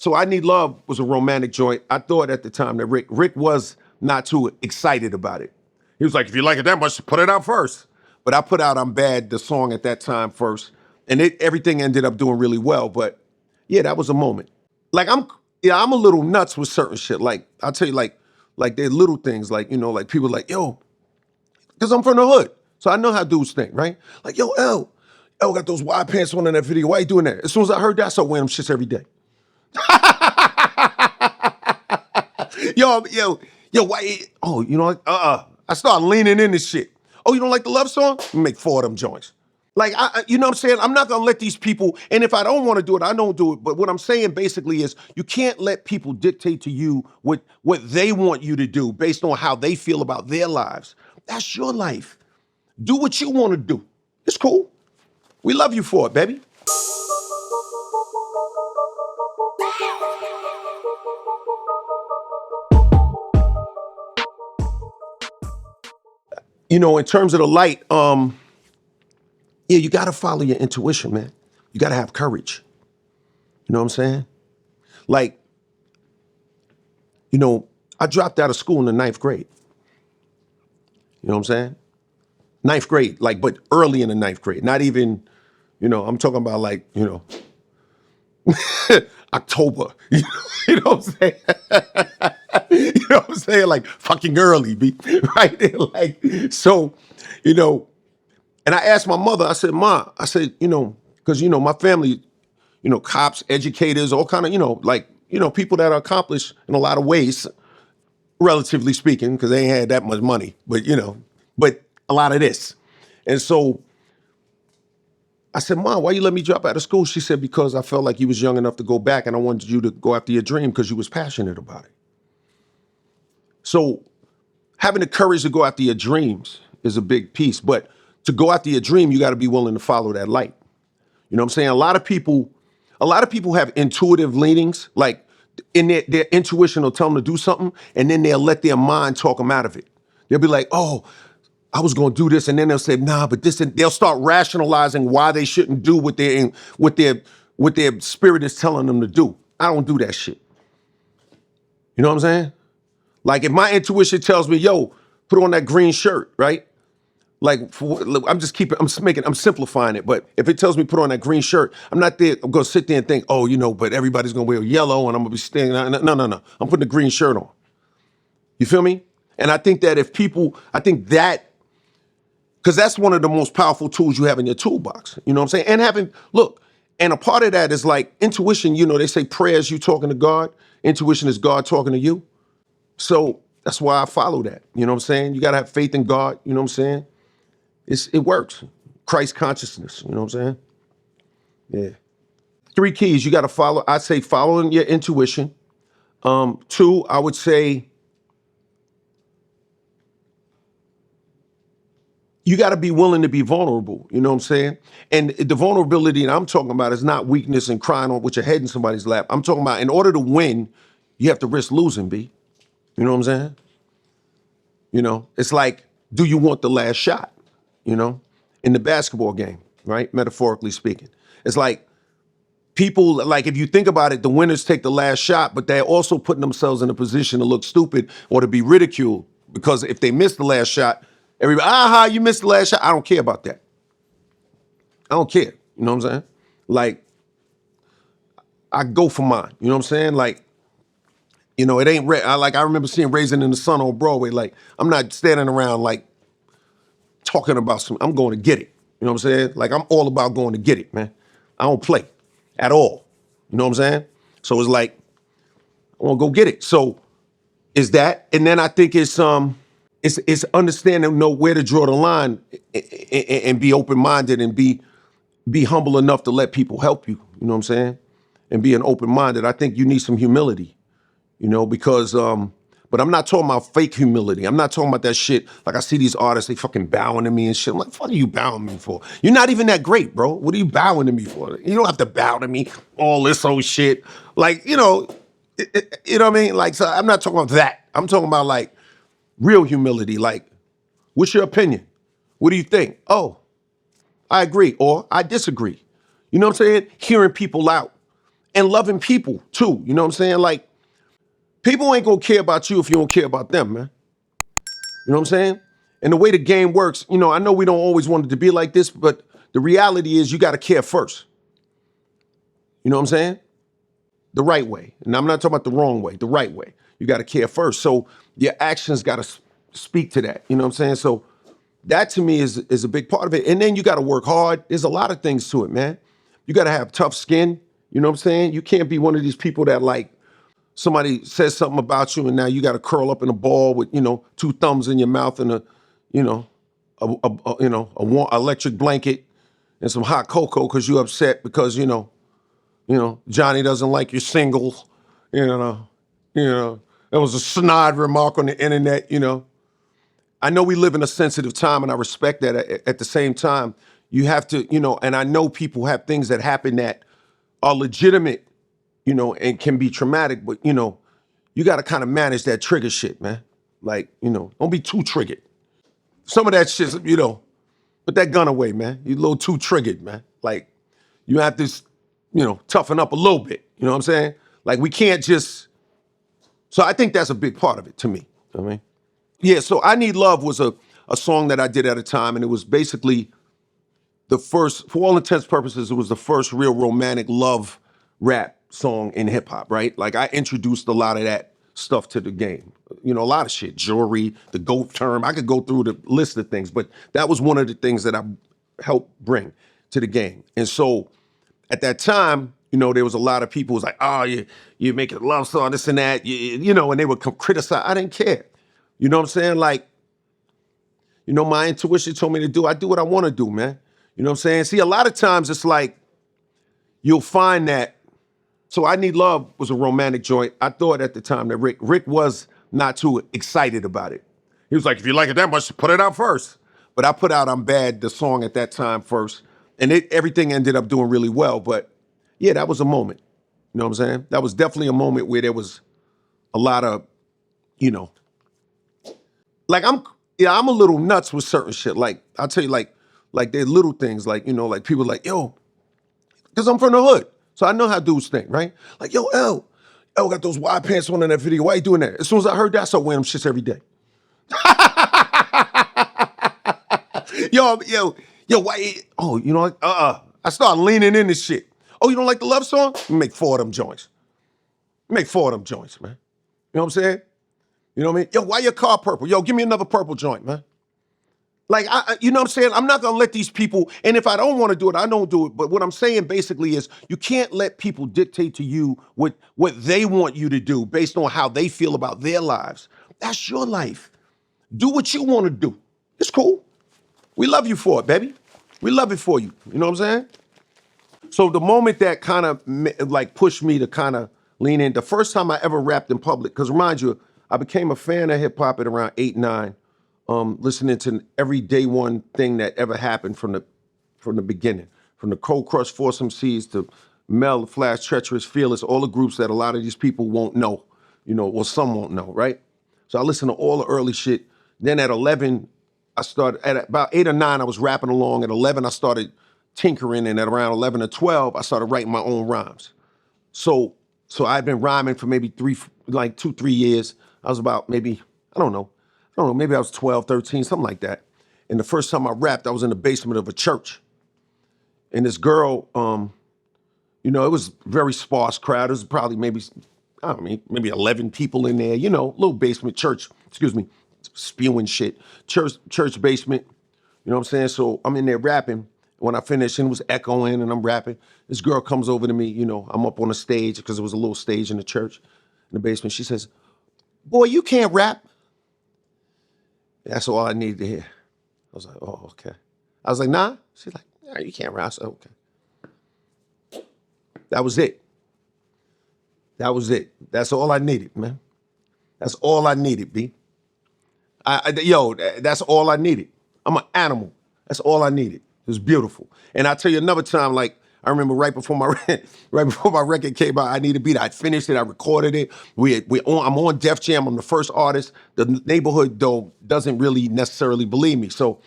So I Need Love was a romantic joint. I thought at the time that Rick was not too excited about it. He was like, if you like it that much, put it out first. But I put out I'm Bad, the song at that time first. And everything ended up doing really well. But yeah, that was a moment. Like I'm a little nuts with certain shit. Like I'll tell you, like they're little things, like, like people like, yo, because I'm from the hood. So I know how dudes think, right? Like, yo, L got those wide pants on in that video. Why you doing that? As soon as I heard that, I started wearing them shits every day. yo, why? Oh, I started leaning into shit. Oh, you don't like the love song? Let me make 4 of them joints. Like, you know what I'm saying? I'm not gonna let these people, and if I don't want to do it, I don't do it. But what I'm saying basically is you can't let people dictate to you what they want you to do based on how they feel about their lives. That's your life. Do what you want to do. It's cool. We love you for it, baby. In terms of the light, yeah, you got to follow your intuition, man. You got to have courage. You know what I'm saying? Like, I dropped out of school in the 9th grade. You know what I'm saying? 9th grade, but early in the 9th grade. Not even, I'm talking about October. You know what I'm saying? You know what I'm saying? Like fucking early, right there. So, and I asked my mother, I said, Ma, because, my family, cops, educators, all kind of, people that are accomplished in a lot of ways, relatively speaking, because they ain't had that much money, but a lot of this. And so I said, Mom, why you let me drop out of school? She said, because I felt like you was young enough to go back and I wanted you to go after your dream because you was passionate about it. So having the courage to go after your dreams is a big piece, but to go after your dream, you got to be willing to follow that light. You know what I'm saying? A lot of people have intuitive leanings, like in their intuition will tell them to do something, and then they'll let their mind talk them out of it. They'll be like, oh, I was going to do this, and then they'll say, nah, but this, and they'll start rationalizing why they shouldn't do what their spirit is telling them to do. I don't do that shit. You know what I'm saying? Like if my intuition tells me, yo, put on that green shirt, right? I'm simplifying it, but if it tells me put on that green shirt, I'm not there, I'm gonna sit there and think, oh, but everybody's gonna wear yellow and I'm gonna be standing, no. I'm putting the green shirt on. You feel me? And I think that because that's one of the most powerful tools you have in your toolbox. You know what I'm saying? And a part of that is like intuition, they say prayers, you talking to God. Intuition is God talking to you. So that's why I follow that. You know what I'm saying? You got to have faith in God. You know what I'm saying? It works. Christ consciousness. You know what I'm saying? Yeah. 3 keys you got to follow. I say following your intuition. 2, I would say you got to be willing to be vulnerable. You know what I'm saying? And the vulnerability that I'm talking about is not weakness and crying with your head in somebody's lap. I'm talking about in order to win, you have to risk losing, B. You know what I'm saying? It's like, do you want the last shot? In the basketball game, right? Metaphorically speaking. It's like people, like if you think about it, the winners take the last shot, but they're also putting themselves in a position to look stupid or to be ridiculed because if they miss the last shot, everybody, you missed the last shot. I don't care about that. I don't care. You know what I'm saying? Like, I go for mine. You know what I'm saying? Like, it ain't I remember seeing Raisin in the Sun on Broadway. Like, I'm not standing around like talking about I'm going to get it. You know what I'm saying? Like, I'm all about going to get it, man. I don't play at all. You know what I'm saying? So it's like, I want to go get it. So is that, and then I think it's understanding, know where to draw the line and be open-minded and be humble enough to let people help you. You know what I'm saying? And being open-minded. I think you need some humility. Because, but I'm not talking about fake humility. I'm not talking about that shit. Like I see these artists, they fucking bowing to me and shit. I'm like, what are you bowing me for? You're not even that great, bro. What are you bowing to me for? You don't have to bow to me, all this old shit. Like, you know what I mean? Like, so I'm not talking about that. I'm talking about like real humility. Like, what's your opinion? What do you think? Oh, I agree or I disagree. You know what I'm saying? Hearing people out and loving people too. You know what I'm saying? Like, people ain't gonna care about you if you don't care about them, man. You know what I'm saying? And the way the game works, I know we don't always want it to be like this, but the reality is you got to care first. You know what I'm saying? The right way. And I'm not talking about the wrong way, the right way. You got to care first. So your actions got to speak to that. You know what I'm saying? So that to me is a big part of it. And then you got to work hard. There's a lot of things to it, man. You got to have tough skin. You know what I'm saying? You can't be one of these people that like somebody says something about you and now you got to curl up in a ball with, two thumbs in your mouth and you know, a electric blanket and some hot cocoa because you're upset because, Johnny doesn't like your single, there was a snide remark on the internet. I know we live in a sensitive time and I respect that. At the same time, you have to, and I know people have things that happen that are legitimate, and can be traumatic, but, you got to kind of manage that trigger shit, man. Like, don't be too triggered. Some of that shit, put that gun away, man. You're a little too triggered, man. Like, you have to, toughen up a little bit. You know what I'm saying? Like, we can't just. So I think that's a big part of it to me. You know what I mean? Yeah, so I Need Love was a song that I did at a time, and it was basically the first, for all intents and purposes, it was the first real romantic love rap song in hip hop, right? Like, I introduced a lot of that stuff to the game. A lot of shit, jewelry, the GOAT term. I could go through the list of things, but that was one of the things that I helped bring to the game. And so at that time, there was a lot of people who was like, oh, you're making a love song, this and that, and they would come criticize. I didn't care. You know what I'm saying? Like, my intuition told me I do what I want to do, man. You know what I'm saying? See, a lot of times it's like, you'll find that. So I Need Love was a romantic joint. I thought at the time that Rick was not too excited about it. He was like, if you like it that much, put it out first. But I put out I'm Bad, the song at that time first. And everything ended up doing really well. But yeah, that was a moment. You know what I'm saying? That was definitely a moment where there was a lot of, like I'm a little nuts with certain shit. Like, I'll tell you, like there little things, like, like people like, yo, because I'm from the hood. So I know how dudes think, right? Like, yo, L got those wide pants on in that video. Why you doing that? As soon as I heard that, I started wearing them shits every day. yo, why? Oh, I started leaning in this shit. Oh, you don't like the love song? Make 4 of them joints. Make 4 of them joints, man. You know what I'm saying? You know what I mean? Yo, why your car purple? Yo, give me another purple joint, man. Like, you know what I'm saying? I'm not going to let these people, and if I don't want to do it, I don't do it. But what I'm saying basically is you can't let people dictate to you what they want you to do based on how they feel about their lives. That's your life. Do what you want to do. It's cool. We love you for it, baby. We love it for you. You know what I'm saying? So the moment that kind of like pushed me to kind of lean in, the first time I ever rapped in public, because remind you, I became a fan of hip hop at around 8, 9. Listening to every day one thing that ever happened from the beginning, from the Cold Crush, Force MCs to Mel, Flash, Treacherous, Fearless, all the groups that a lot of these people won't know, or some won't know, right? So I listened to all the early shit. Then at 11, I started, at about 8 or 9, I was rapping along. At 11, I started tinkering, and at around 11 or 12, I started writing my own rhymes. So I'd been rhyming for maybe 2, 3 years. I was about maybe, I don't know, maybe I was 12, 13, something like that. And the first time I rapped, I was in the basement of a church. And this girl, it was a very sparse crowd. There was probably maybe 11 people in there, little basement church, spewing shit. Church basement, you know what I'm saying? So I'm in there rapping. When I finished, and it was echoing and I'm rapping, this girl comes over to me, I'm up on a stage because it was a little stage in the church, in the basement. She says, boy, you can't rap. That's all I needed to hear. I was like, oh, okay. I was like, nah. She's like, nah, you can't rap. I said, okay. That was it. That was it. That's all I needed, man. That's all I needed, B. That's all I needed. I'm an animal. That's all I needed. It was beautiful. And I'll tell you another time, like, I remember right before my right before my record came out, I Need a Beat. I finished it. I recorded it. I'm on Def Jam. I'm the first artist. The neighborhood though doesn't really necessarily believe me. So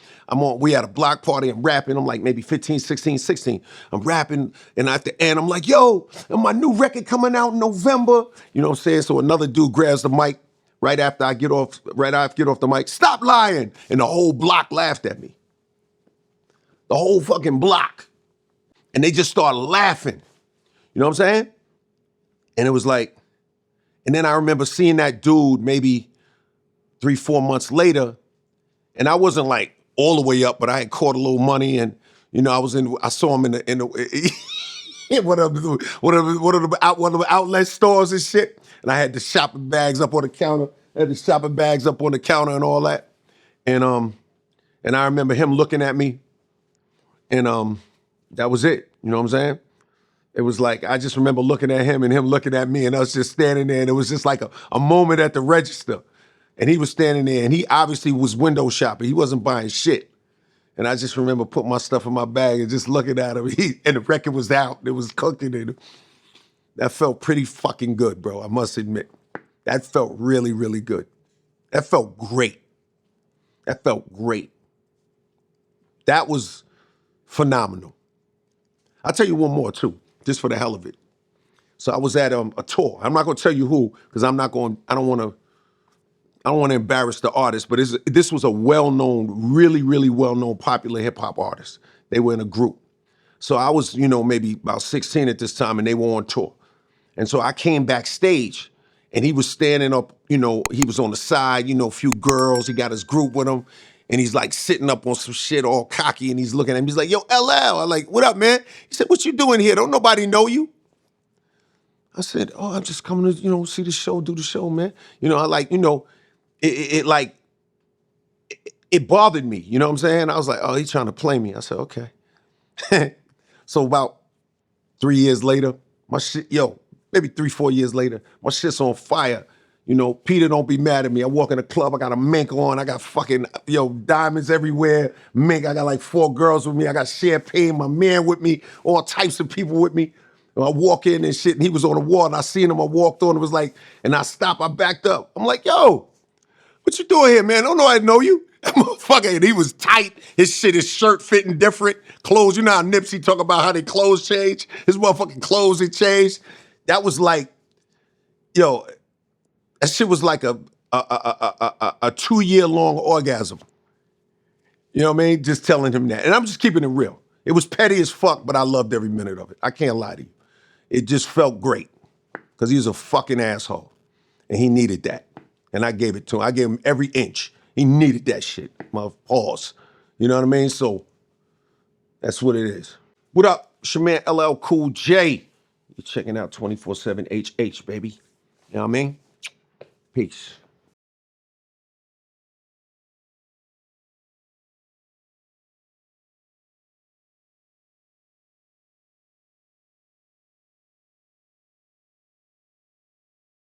we had a block party. I'm rapping. I'm like maybe 15, 16, 16. I'm rapping, and at the end, I'm like, yo, and my new record coming out in November. You know what I'm saying? So another dude grabs the mic right after I get off the mic. Stop lying, and the whole block laughed at me. The whole fucking block. And they just started laughing. You know what I'm saying? And it was like, and then I remember seeing that dude maybe 3-4 months later, and I wasn't like all the way up, but I had caught a little money, and you know, I saw him in the one of the outlet stores and shit. And I had the shopping bags up on the counter, and all that. And I remember him looking at me, and that was it. You know what I'm saying? It was like, I just remember looking at him and him looking at me and us just standing there, and it was just like a moment at the register. And he was standing there, and he obviously was window shopping. He wasn't buying shit. And I just remember putting my stuff in my bag and just looking at him. And the record was out. It was cooking. And that felt pretty fucking good, bro, I must admit. That felt really, really good. That felt great. That felt great. That was phenomenal. I'll tell you one more, too, just for the hell of it. So I was at a tour. I'm not going to tell you who, because I don't want to embarrass the artist, but this was a well-known, really, really well-known, popular hip-hop artist. They were in a group. So I was, maybe about 16 at this time, and they were on tour. And so I came backstage, and he was standing up, he was on the side, a few girls. He got his group with him, and he's like sitting up on some shit all cocky, and he's looking at me. He's like, yo, LL. I'm like, what up, man? He said, what you doing here? Don't nobody know you? I said, oh, I'm just coming to, see the show, do the show, man. It bothered me, you know what I'm saying? I was like, oh, he's trying to play me. I said, okay. So about 3 years later, maybe 3-4 years later, my shit's on fire. Peter, don't be mad at me. I walk in the club, I got a mink on, I got fucking, diamonds everywhere, mink. I got like 4 girls with me, I got champagne, my man with me, all types of people with me. And I walk in and shit, and he was on the wall, and I seen him, I walked on, it was like, and I stopped, I backed up. I'm like, yo, what you doing here, man? Don't know I know you. That motherfucker, and he was tight. His shirt fitting different. Clothes, you know how Nipsey talk about how they clothes change? His motherfucking clothes, it changed. That was like, that shit was like a 2-year-long orgasm. You know what I mean? Just telling him that. And I'm just keeping it real. It was petty as fuck, but I loved every minute of it. I can't lie to you. It just felt great because he was a fucking asshole, and he needed that. And I gave it to him. I gave him every inch. He needed that shit. My pause. You know what I mean? So that's what it is. What up? It's your man LL Cool J. You're checking out 24/7 HH, baby. You know what I mean? Peace.